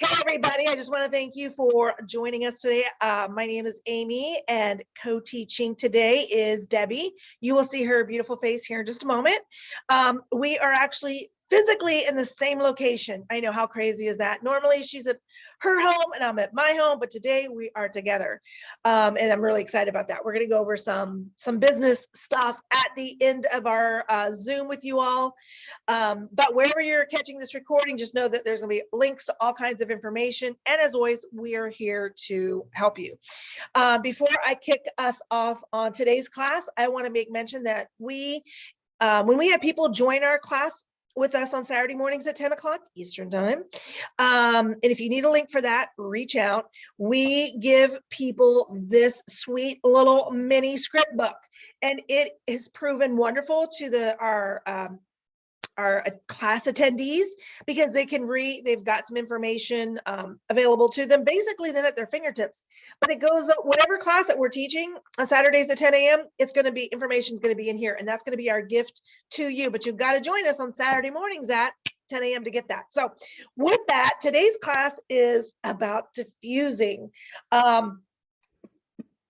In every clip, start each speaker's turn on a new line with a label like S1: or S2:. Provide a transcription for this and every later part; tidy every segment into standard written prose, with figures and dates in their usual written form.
S1: Hey, everybody. I just want to thank you for joining us today. My name is Amy, and co-teaching today is Debbie. You will see her beautiful face here in just a moment. We are actually physically in the same location. I know, how crazy is that? Normally she's at her home and I'm at my home, but today we are together. And I'm really excited about that. We're going to go over some business stuff at the end of our Zoom with you all. But wherever you're catching this recording, just know that there's going to be links to all kinds of information. And as always, we are here to help you. Before I kick us off on today's class, I want to make mention that when we have people join our class with us on Saturday mornings at 10 o'clock Eastern time. And if you need a link for that, reach out. We give people this sweet little mini script book, and it has proven wonderful to our class attendees because they can read, they've got some information available to them, basically then at their fingertips. But it goes, whatever class that we're teaching on Saturdays at 10 a.m., it's going to be, information is going to be in here, and that's going to be our gift to you. But you've got to join us on Saturday mornings at 10 a.m. to get that. So with that, today's class is about diffusing.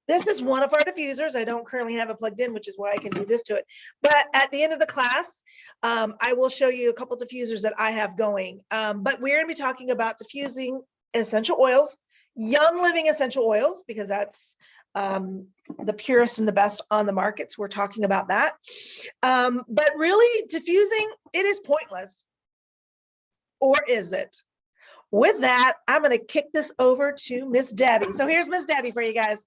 S1: This is one of our diffusers. I don't currently have it plugged in, which is why I can do this to it. But at the end of the class, I will show you a couple diffusers that I have going. But we're going to be talking about diffusing essential oils, Young Living essential oils, because that's the purest and the best on the market. So we're talking about that. But really, diffusing, it is pointless. Or is it? With that, I'm going to kick this over to Miss Debbie. So here's Miss Debbie for you guys.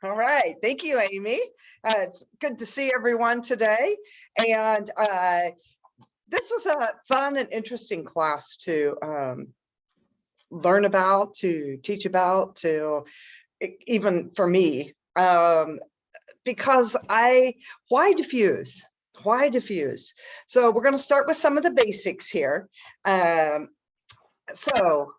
S2: All right, thank you, Amy. It's good to see everyone today. And this was a fun and interesting class to learn about, to teach about, to even for me, because why diffuse? Why diffuse? So we're going to start with some of the basics here. So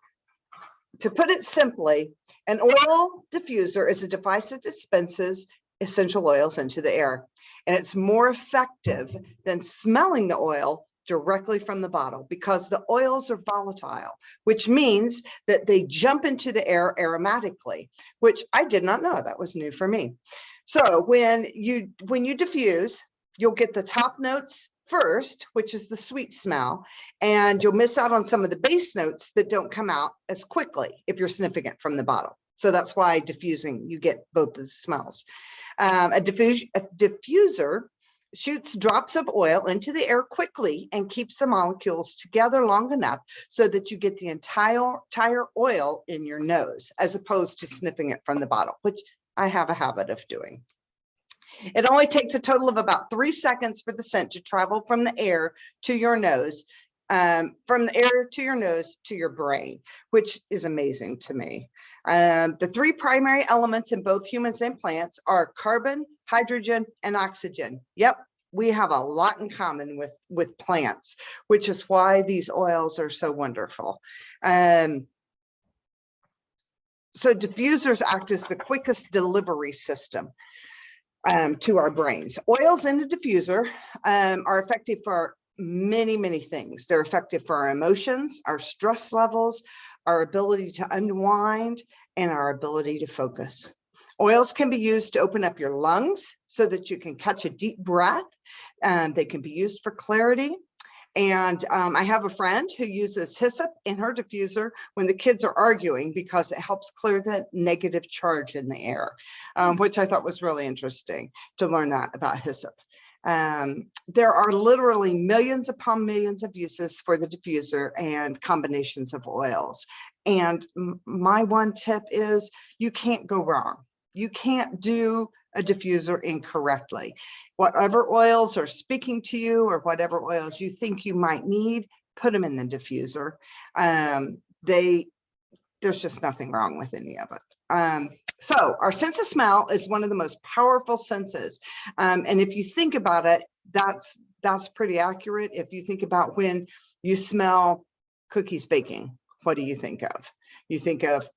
S2: to put it simply, an oil diffuser is a device that dispenses essential oils into the air, and it's more effective than smelling the oil directly from the bottle because the oils are volatile, which means that they jump into the air aromatically, which I did not know. That was new for me. So when you diffuse, you'll get the top notes first, which is the sweet smell, and you'll miss out on some of the base notes that don't come out as quickly if you're sniffing it from the bottle. So that's why diffusing, you get both the smells. A diffuser shoots drops of oil into the air quickly and keeps the molecules together long enough so that you get the entire oil in your nose, as opposed to sniffing it from the bottle, which I have a habit of doing. It only takes a total of about 3 seconds for the scent to travel from the air to your nose, from the air to your nose to your brain, which is amazing to me. The 3 primary elements in both humans and plants are carbon, hydrogen, and oxygen. Yep, we have a lot in common with plants, which is why these oils are so wonderful. So diffusers act as the quickest delivery system to our brains. Oils in a diffuser are effective for many things. They're effective for our emotions, our stress levels, our ability to unwind, and our ability to focus. Oils can be used to open up your lungs so that you can catch a deep breath. They can be used for clarity. And I have a friend who uses hyssop in her diffuser when the kids are arguing because it helps clear the negative charge in the air, which I thought was really interesting to learn that about hyssop. There are literally millions upon millions of uses for the diffuser and combinations of oils. And my one tip is you can't go wrong. You can't do a diffuser incorrectly. Whatever oils are speaking to you or whatever oils you think you might need, put them in the diffuser. There's just nothing wrong with any of it. So our sense of smell is one of the most powerful senses. And if you think about it, that's pretty accurate. If you think about when you smell cookies baking, what do you think of? You think of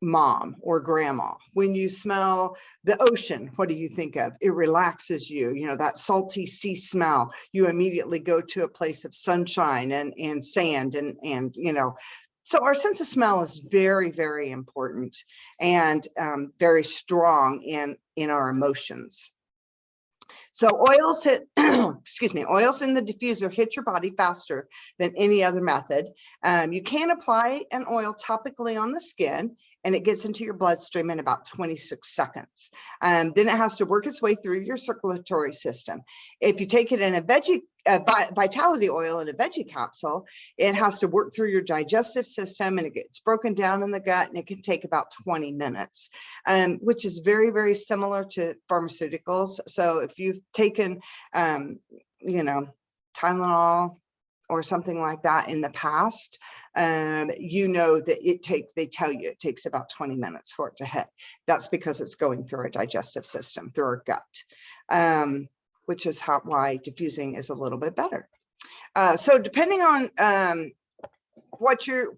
S2: mom or grandma. When you smell the ocean, what do you think of? It relaxes you, you know, that salty sea smell. You immediately go to a place of sunshine and sand and you know, so our sense of smell is very, very important and very strong in our emotions. So oils hit, excuse me, oils in the diffuser hit your body faster than any other method. You can apply an oil topically on the skin and it gets into your bloodstream in about 26 seconds. Then it has to work its way through your circulatory system. If you take it in a veggie, vitality oil in a veggie capsule, it has to work through your digestive system and it gets broken down in the gut and it can take about 20 minutes, which is very, very similar to pharmaceuticals. So if you've taken, you know, Tylenol or something like that in the past, you know that they tell you it takes about 20 minutes for it to hit. That's because it's going through our digestive system, through our gut, which is why diffusing is a little bit better. So depending on what your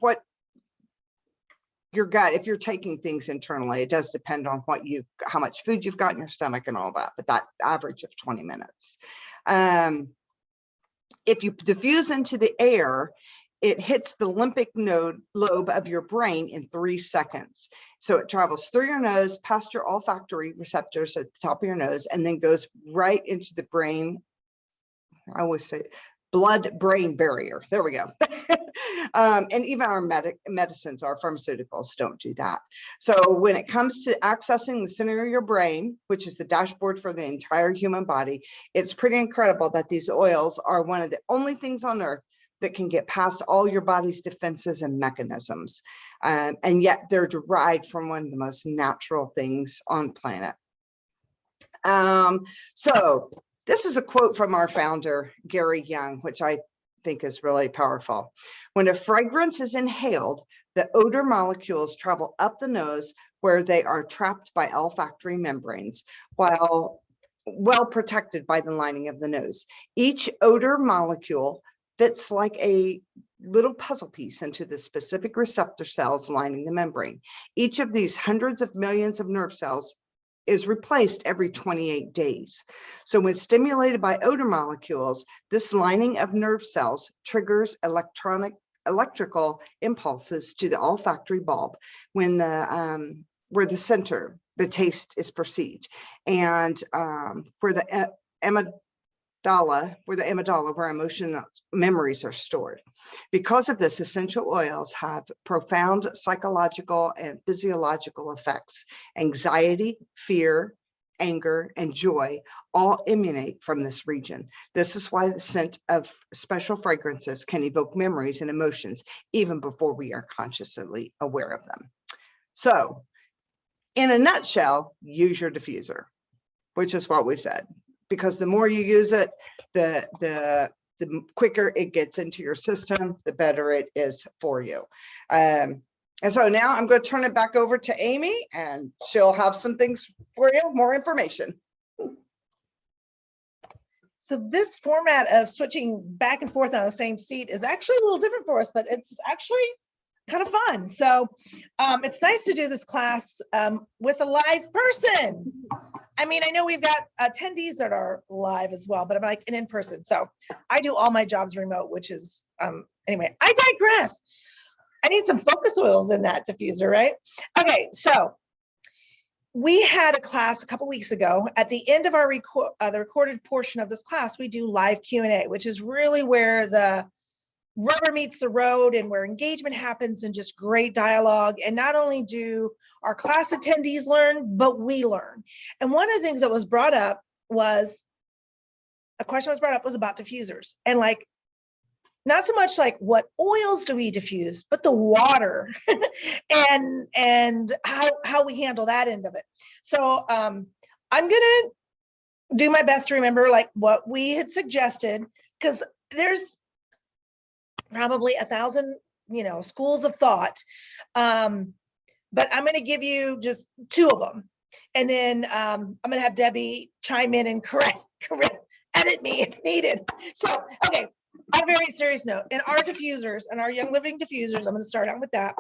S2: gut, if you're taking things internally, it does depend on how much food you've got in your stomach and all that, but that average of 20 minutes. If you diffuse into the air, it hits the limbic lobe of your brain in 3 seconds. So it travels through your nose, past your olfactory receptors at the top of your nose, and then goes right into the brain. I always say blood-brain barrier. There we go. And even our medicines, our pharmaceuticals don't do that. So when it comes to accessing the center of your brain, which is the dashboard for the entire human body, it's pretty incredible that these oils are one of the only things on earth that can get past all your body's defenses and mechanisms. And yet they're derived from one of the most natural things on the planet. So this is a quote from our founder, Gary Young, which I think is really powerful. When a fragrance is inhaled, the odor molecules travel up the nose where they are trapped by olfactory membranes, while well protected by the lining of the nose. Each odor molecule fits like a little puzzle piece into the specific receptor cells lining the membrane. Each of these hundreds of millions of nerve cells is replaced every 28 days. So when stimulated by odor molecules, this lining of nerve cells triggers electrical impulses to the olfactory bulb when where the center, the taste is perceived, and where the amygdala, where emotional memories are stored. Because of this, essential oils have profound psychological and physiological effects. Anxiety, fear, anger, and joy all emanate from this region. This is why the scent of special fragrances can evoke memories and emotions even before we are consciously aware of them. So, in a nutshell, use your diffuser, which is what we've said. Because the more you use it, the quicker it gets into your system, the better it is for you. And so now I'm going to turn it back over to Amy, and she'll have some things for you, more information.
S1: So this format of switching back and forth on the same seat is actually a little different for us, but it's actually kind of fun. So it's nice to do this class with a live person. I mean, I know we've got attendees that are live as well, but I'm like in person. So I do all my jobs remote, which is, anyway, I digress. I need some focus oils in that diffuser, right? Okay, so we had a class a couple weeks ago. At the end of our the recorded portion of this class, we do live Q&A, which is really where the rubber meets the road and where engagement happens and just great dialogue. And not only do our class attendees learn, but we learn. And one of the things that was brought up was, a question was brought up was about diffusers. And like, not so much like what oils do we diffuse, but the water and how we handle that end of it. So I'm gonna do my best to remember like what we had suggested, because there's probably 1,000, schools of thought. But I'm going to give you just 2 of them. And then I'm going to have Debbie chime in and correct, edit me if needed. So, okay, on a very serious note, in our diffusers and our Young Living diffusers, I'm going to start out with that.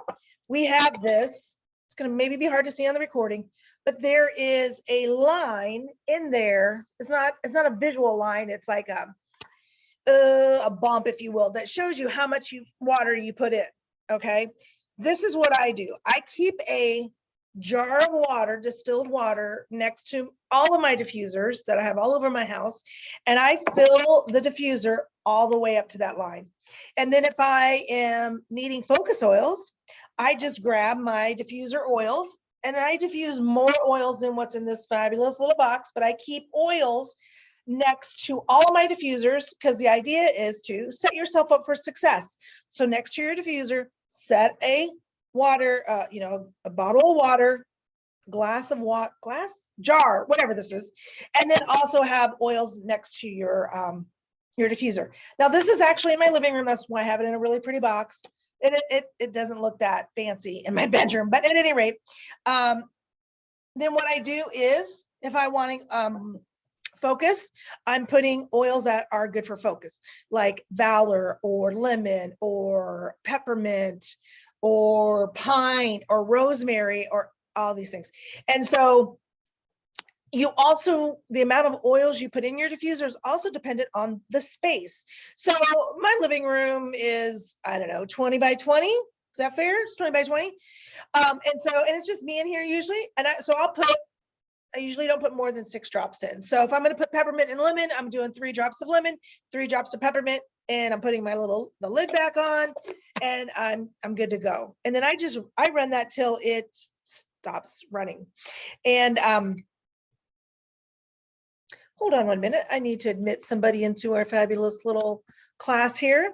S1: We have this It's going to maybe be hard to see on the recording, but there is a line in there. It's not a visual line. It's like a bump, if you will, that shows you how much water you put in. Okay. This is what I do. I keep a jar of water, distilled water, next to all of my diffusers that I have all over my house. And I fill the diffuser all the way up to that line. And then if I am needing focus oils, I just grab my diffuser oils and I diffuse more oils than what's in this fabulous little box, but I keep oils next to all of my diffusers because the idea is to set yourself up for success. So next to your diffuser, set a water, a bottle of water, glass of water, jar, whatever this is, and then also have oils next to your diffuser. Now this is actually in my living room. That's why I have it in a really pretty box. It doesn't look that fancy in my bedroom, but at any rate, then what I do is if I want focus, I'm putting oils that are good for focus, like Valor or lemon or peppermint or pine or rosemary or all these things. And so you also, the amount of oils you put in your diffuser is also dependent on the space. So my living room is, I don't know, 20 by 20. Is that fair? It's 20 by 20. And it's just me in here usually. And I usually don't put more than 6 drops in. So if I'm going to put peppermint and lemon, I'm doing 3 drops of lemon, 3 drops of peppermint, and I'm putting the lid back on, and I'm good to go. And then I run that till it stops running. And hold on 1 minute. I need to admit somebody into our fabulous little class here.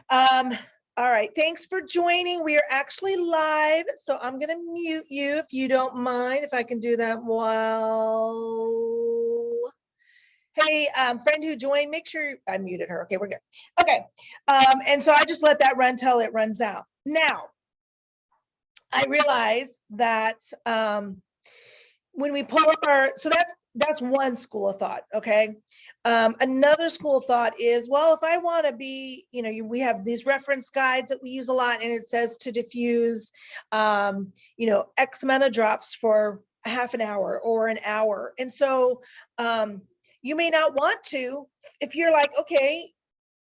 S1: All right, thanks for joining. We are actually live, so I'm going to mute you if you don't mind, if I can do that while. Hey, friend who joined, make sure I muted her. Okay, we're good. Okay, and so I just let that run till it runs out. Now, I realize that when we pull up so that's one school of thought, okay? Another school of thought is, well, if I want to be, we have these reference guides that we use a lot, and it says to diffuse, X amount of drops for a half an hour or an hour. And so you may not want to, if you're like, okay,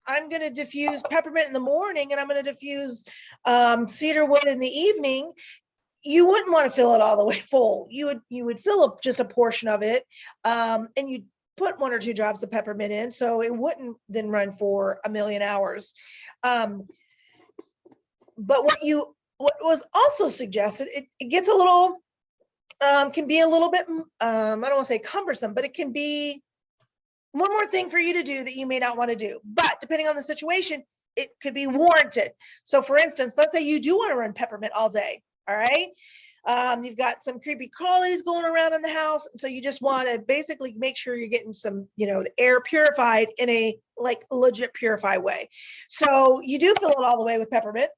S1: I'm going to diffuse peppermint in the morning and I'm going to diffuse cedarwood in the evening. You wouldn't want to fill it all the way full. You would fill up just a portion of it, and you'd put 1 or 2 drops of peppermint in, so it wouldn't then run for a million hours. But what was also suggested, it gets a little, can be a little bit, I don't want to say cumbersome, but it can be one more thing for you to do that you may not want to do. But depending on the situation, it could be warranted. So for instance, let's say you do want to run peppermint all day. All right. You've got some creepy crawlies going around in the house. So you just want to basically make sure you're getting some, the air purified in a legit purify way. So you do fill it all the way with peppermint.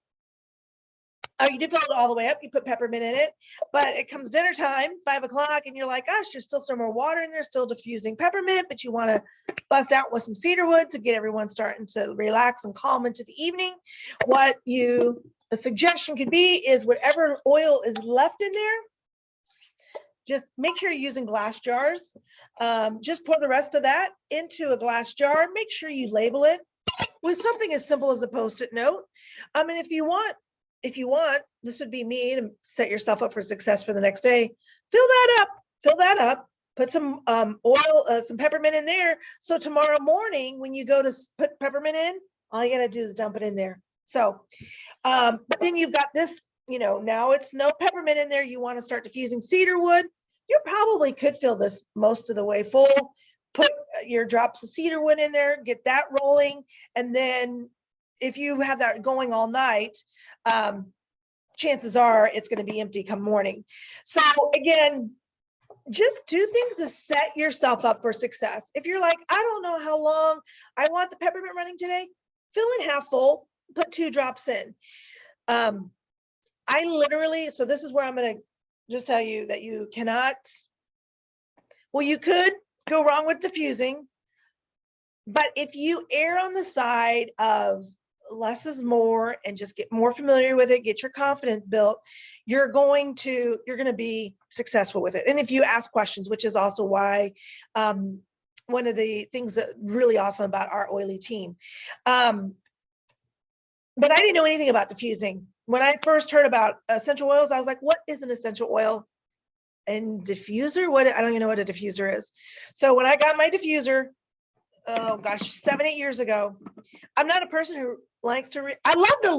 S1: Or you do fill it all the way up, you put peppermint in it, but it comes dinner time, 5 o'clock, and you're like, gosh, there's still some more water in there, still diffusing peppermint, but you want to bust out with some cedarwood to get everyone starting to relax and calm into the evening. A suggestion could be is whatever oil is left in there, just make sure you're using glass jars. Just pour the rest of that into a glass jar. Make sure you label it with something as simple as a Post-it note. And if you want, this would be me to set yourself up for success for the next day. Fill that up, put some oil, some peppermint in there. So tomorrow morning, when you go to put peppermint in, all you gotta do is dump it in there. So, but then you've got this, now it's no peppermint in there. You want to start diffusing cedarwood. You probably could fill this most of the way full, put your drops of cedarwood in there, get that rolling. And then if you have that going all night, chances are it's going to be empty come morning. So again, just do things to set yourself up for success. If you're like, I don't know how long I want the peppermint running today, fill in half full, put 2 drops in. So this is where I'm going to just tell you that you cannot, you could go wrong with diffusing, but if you err on the side of less is more and just get more familiar with it, get your confidence built, you're going to be successful with it. And if you ask questions, which is also why one of the things that really awesome about our oily team. But I didn't know anything about diffusing. When I first heard about essential oils, I was like, what is an essential oil? And diffuser? What? I don't even know what a diffuser is. So when I got my diffuser, oh gosh, 7-8 years ago, I'm not a person who likes to read. I love to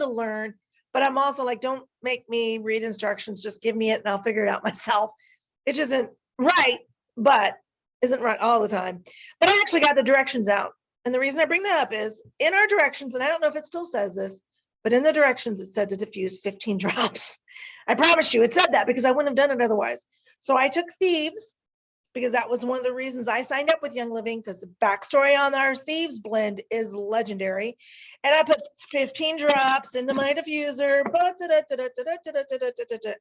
S1: learn, but I'm also like, don't make me read instructions. Just give me it and I'll figure it out myself. It isn't right, but isn't right all the time. But I actually got the directions out. And the reason I bring that up is in our directions, and I don't know if it still says this, but in the directions, it said to diffuse 15 drops. I promise you it said that because I wouldn't have done it otherwise. So I took Thieves because that was one of the reasons I signed up with Young Living, because the backstory on our Thieves blend is legendary. And I put 15 drops into my diffuser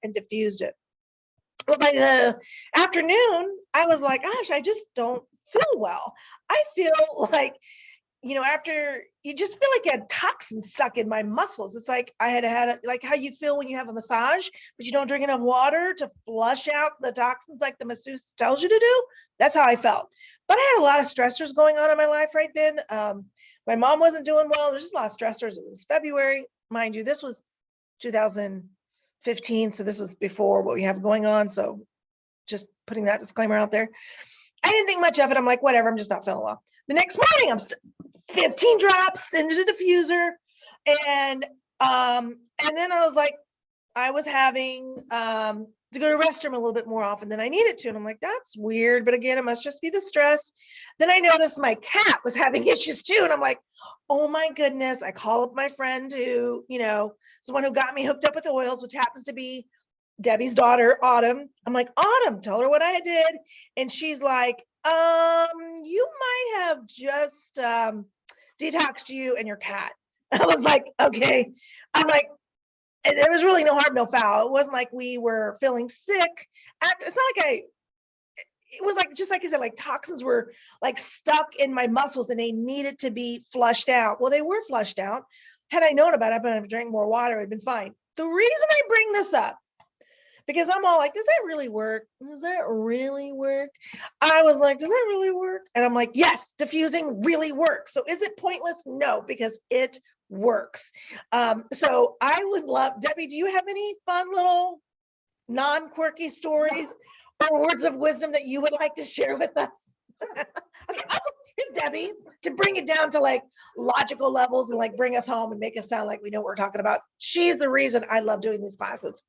S1: and diffused it. But by the afternoon, I was like, gosh, I just don't feel well. I feel like, after you just feel like you had toxins stuck in my muscles. It's like I had like how you feel when you have a massage, but you don't drink enough water to flush out the toxins like the masseuse tells you to do. That's how I felt. But I had a lot of stressors going on in my life right then. My mom wasn't doing well. There's just a lot of stressors. It was February, mind you, this was 2015. So this was before what we have going on. So just putting that disclaimer out there. I didn't think much of it. I'm like, whatever, I'm just not feeling well. The next morning, I'm 15 drops into the diffuser. And then I was like, I was having to go to the restroom a little bit more often than I needed to. And I'm like, that's weird. But again, it must just be the stress. Then I noticed my cat was having issues too. And I'm like, oh my goodness. I call up my friend who, is the one who got me hooked up with oils, which happens to be Debbie's daughter, Autumn. I'm like, Autumn, tell her what I did. And she's like, you might have just detoxed you and your cat. I was like, okay. I'm like, there was really no harm, no foul. It wasn't like we were feeling sick. It's not like it was like, just like I said, like toxins were like stuck in my muscles and they needed to be flushed out. Well, they were flushed out. Had I known about it, I'd drank more water, it'd been fine. The reason I bring this up, because I'm all like, does that really work? Does that really work? I was like, does that really work? And I'm like, yes, diffusing really works. So is it pointless? No, because it works. So I would love, Debbie, do you have any fun little non-quirky stories or words of wisdom that you would like to share with us? Okay, awesome. Here's Debbie to bring it down to like logical levels and like bring us home and make us sound like we know what we're talking about. She's the reason I love doing these classes.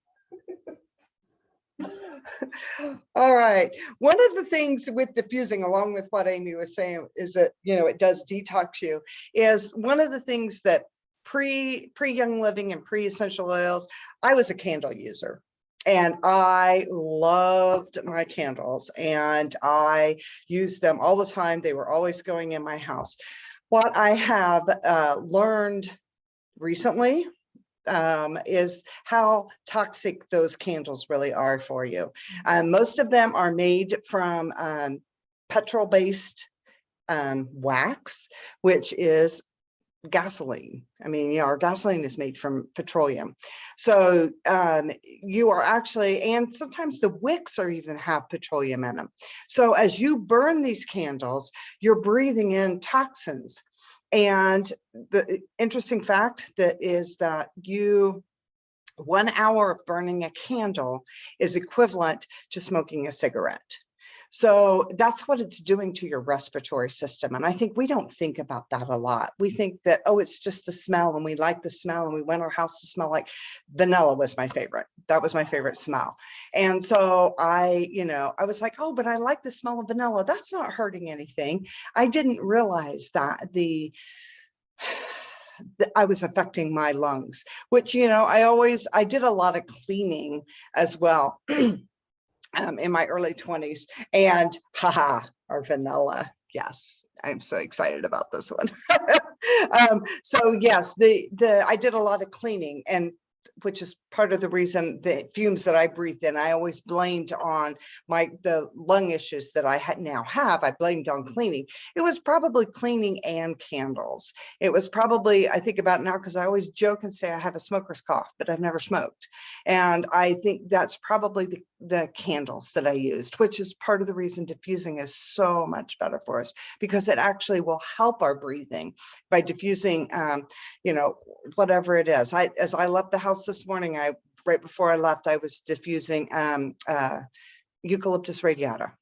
S2: All right. One of the things with diffusing, along with what Amy was saying, is that, it does detox you, is one of the things that pre Young Living and pre essential oils, I was a candle user. And I loved my candles and I used them all the time. They were always going in my house. What I have learned recently is how toxic those candles really are for you. Most of them are made from petrol-based wax, which is gasoline. I mean, our gasoline is made from petroleum. So you are actually, and sometimes the wicks are even have petroleum in them. So as you burn these candles, you're breathing in toxins. And the interesting fact that is that 1 hour of burning a candle is equivalent to smoking a cigarette. So that's what it's doing to your respiratory system. And I think we don't think about that a lot. We think that, oh, it's just the smell and we like the smell and we want our house to smell like vanilla was my favorite. That was my favorite smell. And so I was like, oh, but I like the smell of vanilla. That's not hurting anything. I didn't realize that I was affecting my lungs, which, I did a lot of cleaning as well. In my early 20s, and our vanilla. Yes, I'm so excited about this one. So yes, I did a lot of cleaning, and which is part of the reason the fumes that I breathed in, I always blamed on the lung issues that I now have. I blamed on cleaning. It was probably cleaning and candles. It was probably, I think about it now because I always joke and say I have a smoker's cough, but I've never smoked. And I think that's probably the candles that I used, which is part of the reason diffusing is so much better for us, because it actually will help our breathing by diffusing, you know, whatever it is. As I left the house this morning, right before I left, I was diffusing Eucalyptus radiata.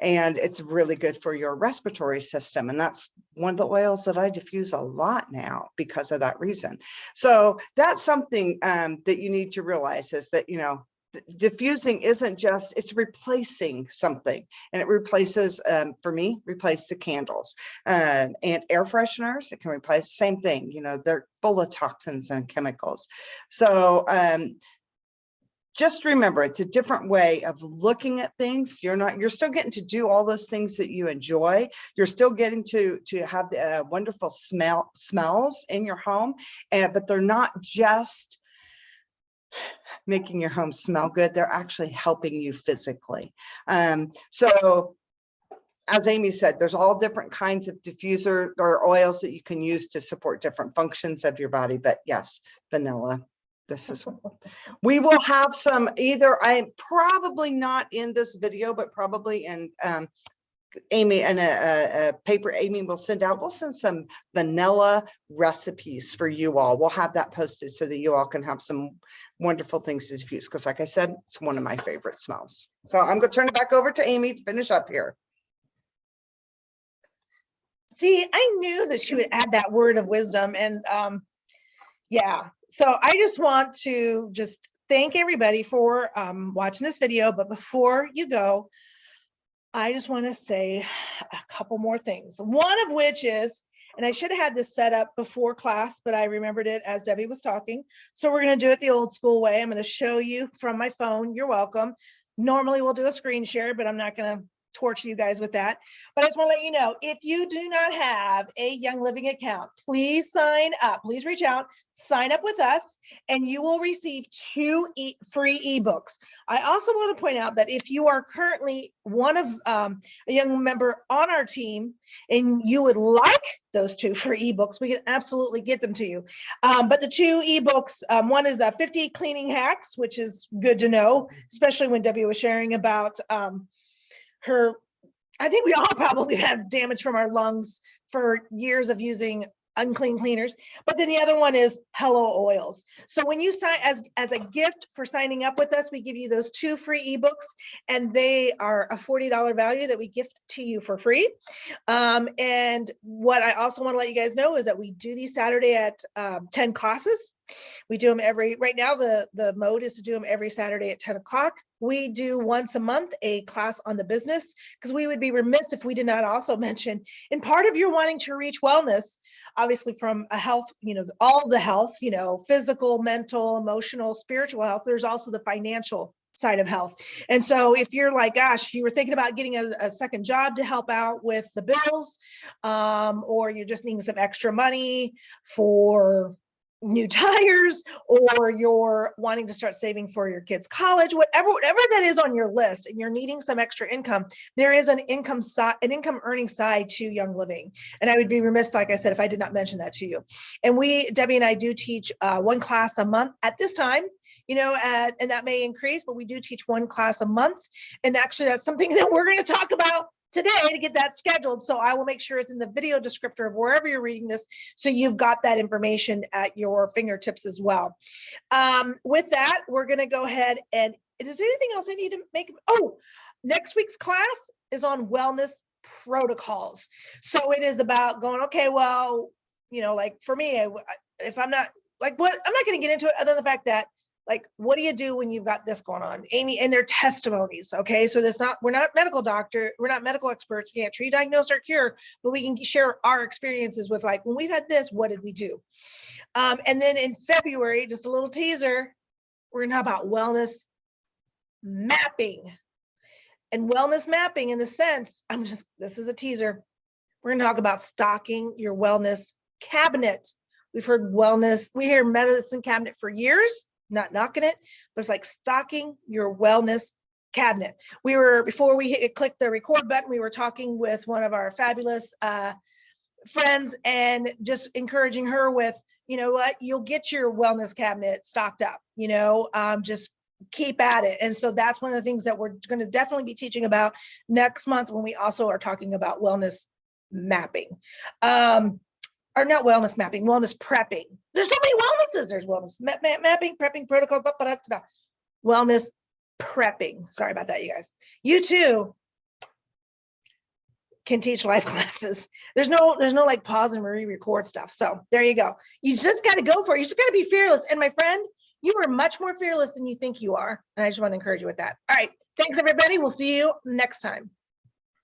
S2: And it's really good for your respiratory system. And that's one of the oils that I diffuse a lot now because of that reason. So that's something that you need to realize, is that, you know, diffusing isn't just, it's replacing something. And it replaces, for me, replace the candles and air fresheners. It can replace the same thing. You know, they're full of toxins and chemicals. So just remember, it's a different way of looking at things. You're still getting to do all those things that you enjoy. You're still getting to have the wonderful smells in your home, but they're not just making your home smell good. They're actually helping you physically. So as Amy said, there's all different kinds of diffuser or oils that you can use to support different functions of your body. But yes, vanilla. This is, we will have some, either I'm probably not in this video, but probably in Amy and a paper Amy will send out. We'll send some vanilla recipes for you all. We'll have that posted so that you all can have some wonderful things to diffuse. Because like I said, it's one of my favorite smells. So I'm going to turn it back over to Amy to finish up here.
S1: See, I knew that she would add that word of wisdom. And yeah, so I just want to just thank everybody for watching this video. But before you go, I just want to say a couple more things. One of which is, and I should have had this set up before class, but I remembered it as Debbie was talking. So we're going to do it the old school way. I'm going to show you from my phone. You're welcome. Normally we'll do a screen share, but I'm not going to torture you guys with that. But I just want to let you know, if you do not have a Young Living account, please sign up. Please reach out, sign up with us, and you will receive 2 free ebooks. I also want to point out that if you are currently one of a young member on our team and you would like those 2 free ebooks, we can absolutely get them to you. But the 2 ebooks, one is 50 cleaning hacks, which is good to know, especially when Debbie was sharing about her, I think we all probably have damage from our lungs for years of using unclean cleaners. But then the other one is Hello Oils. So when you sign as a gift for signing up with us, we give you those 2 free ebooks, and they are a $40 value that we gift to you for free. And what I also want to let you guys know is that we do these Saturday at 10 classes. We do them right now the mode is to do them every Saturday at 10 o'clock. We do once a month a class on the business, because we would be remiss if we did not also mention, in part of your wanting to reach wellness, obviously from a health, you know, all the health, you know, physical, mental, emotional, spiritual health, there's also the financial side of health. And so if you're like, gosh, you were thinking about getting a second job to help out with the bills, or you're just needing some extra money for new tires, or you're wanting to start saving for your kids' college, whatever that is on your list, and you're needing some extra income, there is an income earning side to Young Living. And I would be remiss, like I said, if I did not mention that to you. And Debbie and I do teach 1 class a month at this time, you know, and that may increase, but we do teach 1 class a month. And actually that's something that we're going to talk about today to get that scheduled. So I will make sure it's in the video descriptor of wherever you're reading this, so you've got that information at your fingertips as well. With that, we're going to go ahead and, is there anything else I need to make? Oh, next week's class is on wellness protocols. So it is about going, okay, well, you know, like for me, if I'm not like, what, I'm not going to get into it other than the fact that, like, what do you do when you've got this going on, Amy? And their testimonies. Okay. So we're not medical experts. We can't treat, diagnose, or cure, but we can share our experiences with, like, when we've had this, what did we do? And then in February, just a little teaser, we're going to talk about wellness mapping. And wellness mapping, in the sense, this is a teaser. We're going to talk about stocking your wellness cabinet. We've heard wellness, we hear medicine cabinet for years. not knocking it, but it's like stocking your wellness cabinet. Before we click the record button, we were talking with one of our fabulous friends and just encouraging her with, you know what, you'll get your wellness cabinet stocked up, just keep at it. And so that's one of the things that we're going to definitely be teaching about next month when we also are talking about wellness mapping. Or not wellness mapping, wellness prepping. There's so many wellnesses. There's wellness mapping, prepping protocol, wellness prepping. Sorry about that, you guys. You too can teach life classes. There's no like pause and re-record stuff. So there you go. You just got to go for it. You just got to be fearless. And my friend, you are much more fearless than you think you are. And I just want to encourage you with that. All right. Thanks, everybody. We'll see you next time.